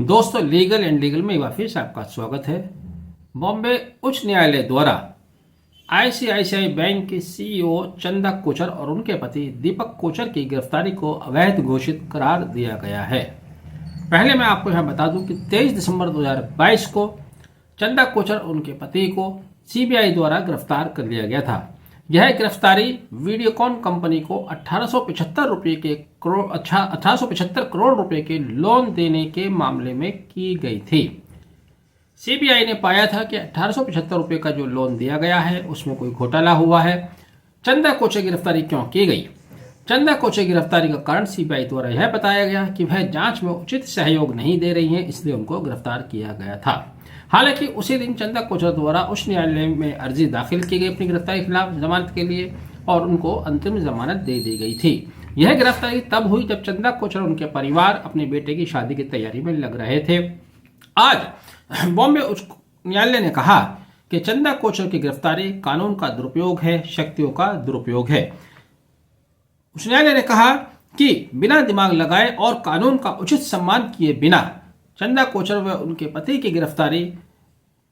दोस्तों, legal and legal में एक बार फिर से आपका स्वागत है। बॉम्बे उच्च न्यायालय द्वारा आईसीआईसीआई बैंक के सीईओ चंदा कोचर और उनके पति दीपक कोचर की गिरफ्तारी को अवैध घोषित करार दिया गया है। पहले मैं आपको यहां बता दूं कि 23 दिसंबर 2022 को चंदा कोचर और उनके पति को सीबीआई द्वारा गिरफ्तार कर लिया गया था। यह गिरफ्तारी वीडियोकॉन कंपनी को 1875 करोड़ रुपए के लोन देने के मामले में की गई थी। सीबीआई ने पाया था कि 1875 रुपए का जो लोन दिया गया है उसमें कोई घोटाला हुआ है। चंदा कोचर की गिरफ्तारी क्यों की गई? चंदा कोचर की गिरफ्तारी का कारण सीबीआई द्वारा यह बताया गया कि वह जांच में उचित सहयोग नहीं दे रही है, इसलिए उनको गिरफ्तार किया गया था। हालांकि उसी दिन चंदा कोचर द्वारा उच्च न्यायालय में अर्जी दाखिल की गई अपनी गिरफ्तारी के खिलाफ जमानत के लिए और उनको अंतरिम जमानत दे दी गई थी। यह गिरफ्तारी तब हुई जब चंदा कोचर और उनके परिवार अपने बेटे की शादी की तैयारी में लग रहे थे। आज बॉम्बे उच्च न्यायालय ने कहा कि चंदा कोचर की गिरफ्तारी कानून का दुरुपयोग है, शक्तियों का दुरुपयोग है। उच्च न्यायालय ने कहा कि बिना दिमाग लगाए और कानून का उचित सम्मान किए बिना चंदा कोचर व उनके पति की गिरफ्तारी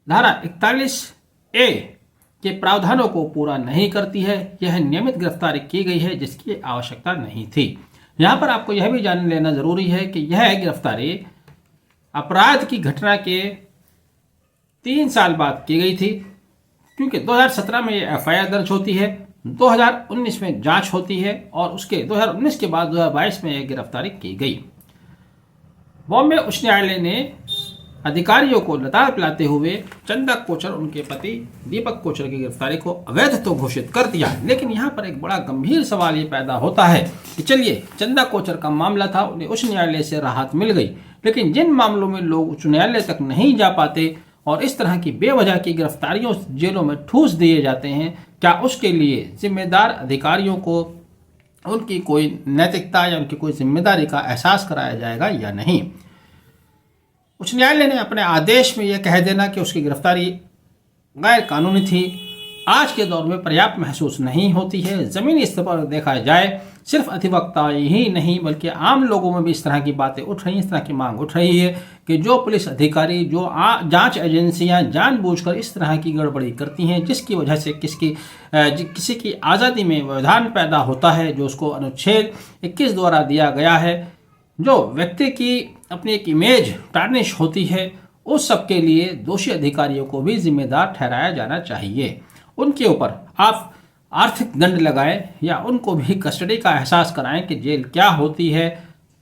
धारा 41A के प्रावधानों को पूरा नहीं करती है। यह नियमित गिरफ्तारी की गई है जिसकी आवश्यकता नहीं थी। यहां पर आपको यह भी जान लेना जरूरी है कि यह गिरफ्तारी अपराध की घटना के 3 साल बाद की गई थी, क्योंकि 2017 में यह एफआईआर दर्ज होती है, 2019 में जांच होती है और उसके 2019 के बाद 2022 में यह गिरफ्तारी की गई। बॉम्बे उच्च न्यायालय ने अधिकारियों को लताड़ पिलाते हुए चंदा कोचर उनके पति दीपक कोचर की गिरफ्तारी को अवैध तो घोषित कर दिया, लेकिन यहाँ पर एक बड़ा गंभीर सवाल ये पैदा होता है कि चलिए, चंदा कोचर का मामला था, उन्हें उच्च न्यायालय से राहत मिल गई, लेकिन जिन मामलों में लोग उच्च न्यायालय तक नहीं जा पाते और इस तरह की बेवजह की गिरफ्तारियों जेलों में ठूस दिए जाते हैं, क्या उसके लिए जिम्मेदार अधिकारियों को उनकी कोई नैतिकता या उनकी कोई जिम्मेदारी का एहसास कराया जाएगा या नहीं? उच्च न्यायालय ने अपने आदेश में यह कह देना कि उसकी गिरफ्तारी गैर कानूनी थी, आज के दौर में पर्याप्त महसूस नहीं होती है। जमीनी स्तर पर देखा जाए, सिर्फ अधिवक्ता ही नहीं बल्कि आम लोगों में भी इस तरह की बातें उठ रही हैं, इस तरह की मांग उठ रही है कि जो पुलिस अधिकारी, जो जांच एजेंसियां जानबूझकर इस तरह की गड़बड़ी करती हैं, जिसकी वजह से किसी की आज़ादी में व्यवधान पैदा होता है, जो उसको अनुच्छेद 21 द्वारा दिया गया है, जो व्यक्ति की अपनी एक इमेज टार्निश होती है, उस सब के लिए दोषी अधिकारियों को भी जिम्मेदार ठहराया जाना चाहिए। उनके ऊपर आप आर्थिक दंड लगाएं या उनको भी कस्टडी का एहसास कराएं कि जेल क्या होती है,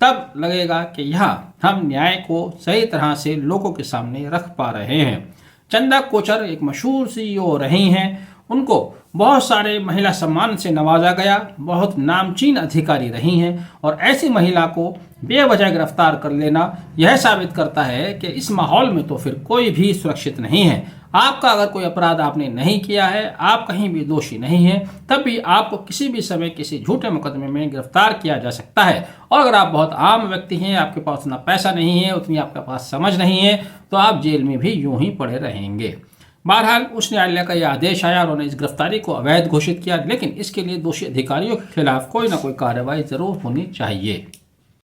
तब लगेगा कि यहाँ हम न्याय को सही तरह से लोगों के सामने रख पा रहे हैं। चंदा कोचर एक मशहूर सीईओ रही हैं, उनको बहुत सारे महिला सम्मान से नवाजा गया, बहुत नामचीन अधिकारी रही हैं, और ऐसी महिला को बेवजह गिरफ्तार कर लेना यह साबित करता है कि इस माहौल में तो फिर कोई भी सुरक्षित नहीं है। आपका अगर कोई अपराध आपने नहीं किया है, आप कहीं भी दोषी नहीं है, तब भी आपको किसी भी समय किसी झूठे मुकदमे में गिरफ्तार किया जा सकता है। और अगर आप बहुत आम व्यक्ति हैं, आपके पास उतना पैसा नहीं है, उतनी आपके पास समझ नहीं है, तो आप जेल में भी यूं ही पड़े रहेंगे। बहरहाल उच्च न्यायालय का यह आदेश आया और उन्होंने इस गिरफ्तारी को अवैध घोषित किया, लेकिन इसके लिए दोषी अधिकारियों के खिलाफ कोई ना कोई कार्रवाई जरूर होनी चाहिए।